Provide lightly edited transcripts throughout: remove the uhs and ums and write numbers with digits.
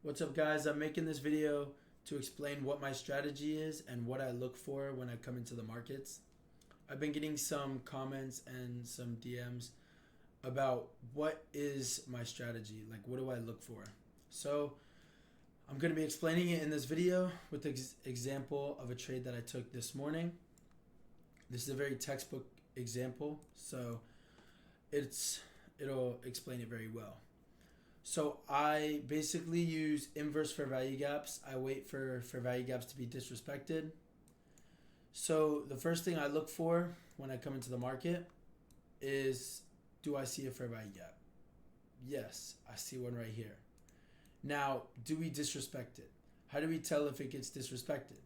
What's up, guys? I'm making this video to explain what my strategy is and what I look for when I come into the markets. I've been getting some comments and some DMs about what is my strategy, like what do I look for. So I'm going to be explaining it in this video with the example of a trade that I took this morning. This is a very textbook example, so it'll explain it very well. So I basically use inverse fair value gaps. I wait for fair value gaps to be disrespected. So the first thing I look for when I come into the market is, do I see a fair value gap? Yes, I see one right here. Now, do we disrespect it? How do we tell if it gets disrespected?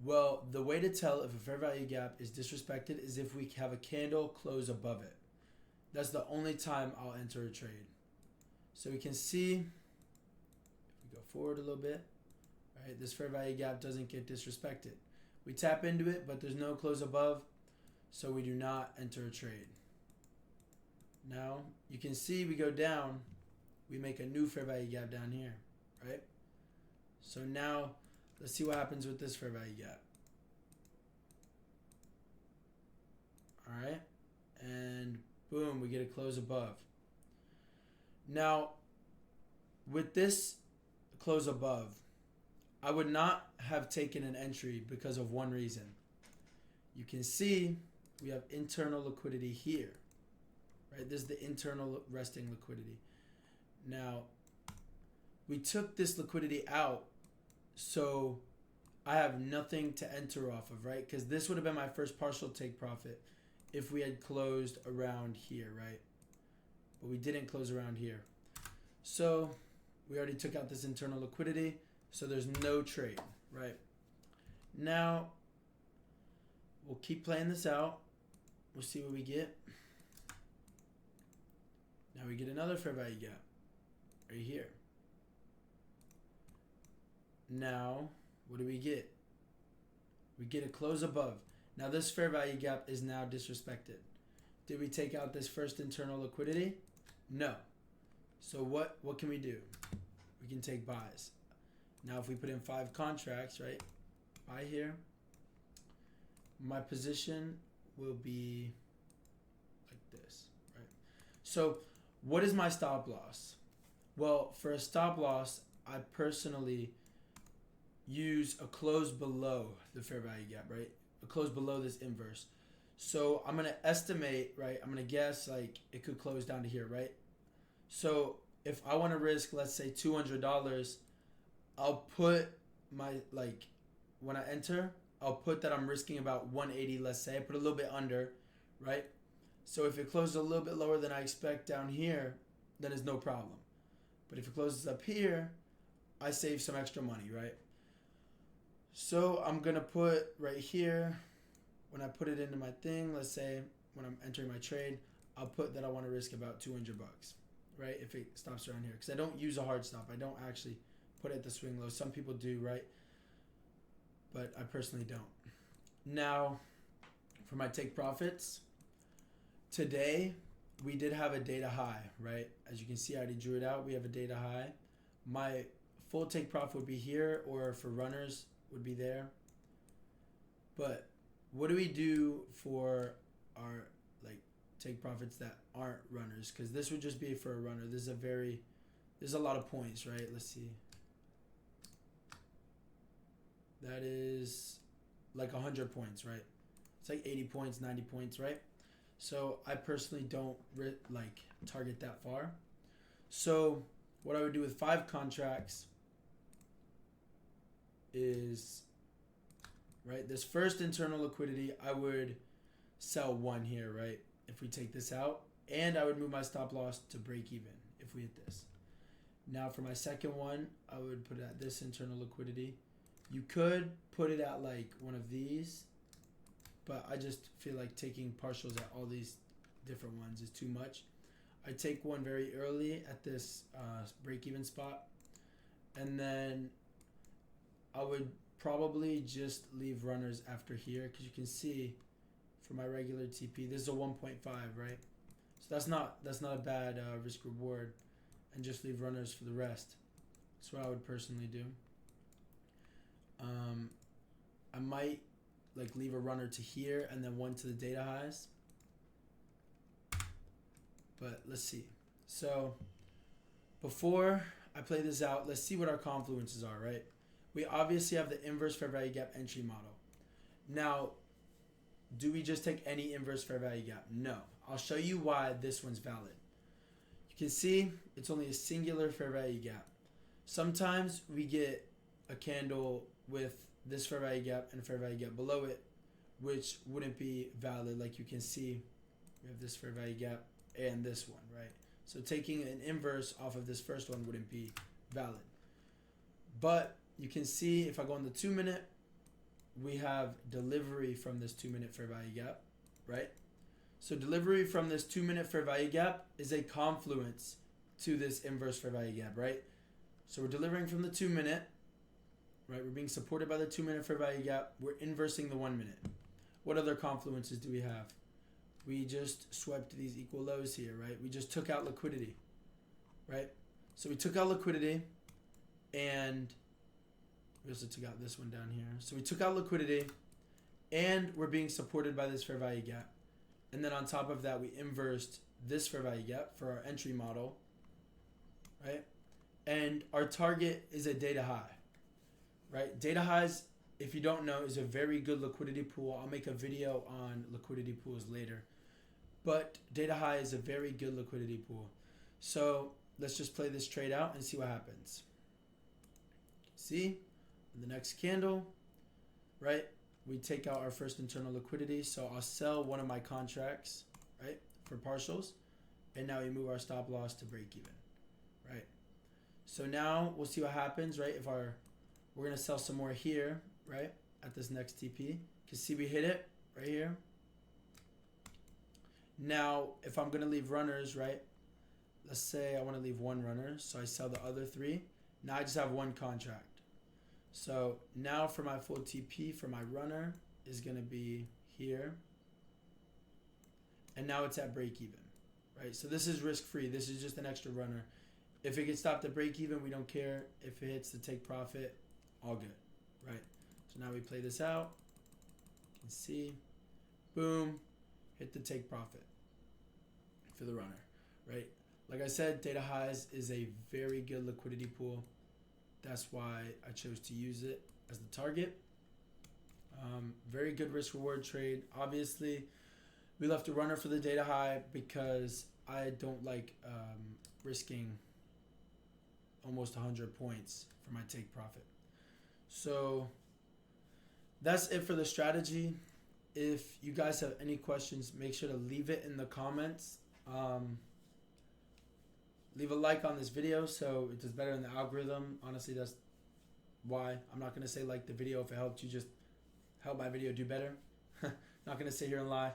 Well, the way to tell if a fair value gap is disrespected is if we have a candle close above it. That's the only time I'll enter a trade. So we can see, if we go forward a little bit, right, this fair value gap doesn't get disrespected. We tap into it, but there's no close above, so we do not enter a trade. Now, you can see we go down, we make a new fair value gap down here, right? So now, let's see what happens with this fair value gap. All right, and boom, we get a close above. Now, with this close above, I would not have taken an entry because of one reason. You can see we have internal liquidity here, right? This is the internal resting liquidity. Now, we took this liquidity out, so I have nothing to enter off of, right? Because this would have been my first partial take profit if we had closed around here, right? But we didn't close around here. So we already took out this internal liquidity, so there's no trade, right? Now, we'll keep playing this out. We'll see what we get. Now we get another fair value gap right here. Now, what do we get? We get a close above. Now this fair value gap is now disrespected. Did we take out this first internal liquidity? No. So what can we do? We can take buys. Now if we put in 5 contracts, right? Buy here. My position will be like this, right? So what is my stop loss? Well, for a stop loss, I personally use a close below the fair value gap, right? A close below this inverse. So I'm going to estimate, right? I'm going to guess like it could close down to here, right? So if I want to risk, let's say $200, I'll put my, like, when I enter, I'll put that I'm risking about 180, let's say. I put a little bit under, right? So if it closes a little bit lower than I expect down here, then it's no problem. But if it closes up here, I save some extra money, right? So I'm going to put right here, when I put it into my thing, let's say when I'm entering my trade, I'll put that I want to risk about $200, right? If it stops around here, because I don't use a hard stop. I don't actually put it at the swing low. Some people do, right? But I personally don't. Now, for my take profits, today we did have a data high, right? As you can see, I already drew it out. We have a data high. My full take profit would be here, or for runners would be there. But what do we do for our take profits that aren't runners? Because this would just be for a runner. There's a lot of points, right? Let's see. That is like 100 points, right? It's like 80 points, 90 points, right? So I personally don't target that far. So what I would do with 5 contracts is, right, this first internal liquidity, I would sell 1 here, right? If we take this out, and I would move my stop loss to break even if we hit this. Now for my second one, I would put it at this internal liquidity. You could put it at like one of these, but I just feel like taking partials at all these different ones is too much. I take one very early at this break-even spot, and then I would probably just leave runners after here, because you can see for my regular TP, this is a 1.5, right? So that's not a bad risk reward, and just leave runners for the rest. That's what I would personally do. I might like leave a runner to here and then one to the data highs. But let's see. So before I play this out, let's see what our confluences are, right? We obviously have the inverse fair value gap entry model. Now, do we just take any inverse fair value gap? No. I'll show you why this one's valid. You can see it's only a singular fair value gap. Sometimes we get a candle with this fair value gap and a fair value gap below it, which wouldn't be valid. Like you can see, we have this fair value gap and this one, right? So taking an inverse off of this first one wouldn't be valid. But you can see if I go on the 2 minute, we have delivery from this 2 minute fair value gap, right? So delivery from this 2 minute fair value gap is a confluence to this inverse fair value gap, right? So we're delivering from the 2 minute, right? We're being supported by the 2 minute fair value gap. We're inversing the 1 minute. What other confluences do we have? We just swept these equal lows here, right? We just took out liquidity, right? So we took out liquidity and we also took out this one down here. So we took out liquidity and we're being supported by this fair value gap. And then on top of that, we inversed this fair value gap for our entry model, right? And our target is a data high, right? Data highs, if you don't know, is a very good liquidity pool. I'll make a video on liquidity pools later. But data high is a very good liquidity pool. So let's just play this trade out and see what happens. See, in the next candle, right? We take out our first internal liquidity. So I'll sell one of my contracts, right, for partials. And now we move our stop loss to break even, right? So now we'll see what happens, right? If we're going to sell some more here, right, at this next TP. You can see we hit it right here. Now, if I'm going to leave runners, right, let's say I want to leave one runner. So I sell the other three. Now I just have one contract. So now for my full TP for my runner is going to be here. And now it's at break even, right? So this is risk free. This is just an extra runner. If it gets stopped at break even, we don't care. If it hits the take profit, all good, right? So now we play this out. You can see, boom, hit the take profit for the runner, right? Like I said, data highs is a very good liquidity pool. That's why I chose to use it as the target. Very good risk reward trade. Obviously, we left a runner for the data high because I don't like risking almost 100 points for my take profit. So that's it for the strategy. If you guys have any questions, make sure to leave it in the comments. Leave a like on this video so it does better in the algorithm. Honestly, that's why. I'm not going to say like the video if it helped you, just help my video do better. Not going to sit here and lie.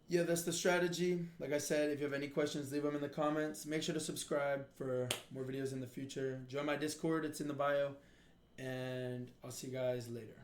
Yeah, that's the strategy. Like I said, if you have any questions, leave them in the comments. Make sure to subscribe for more videos in the future. Join my Discord. It's in the bio. And I'll see you guys later.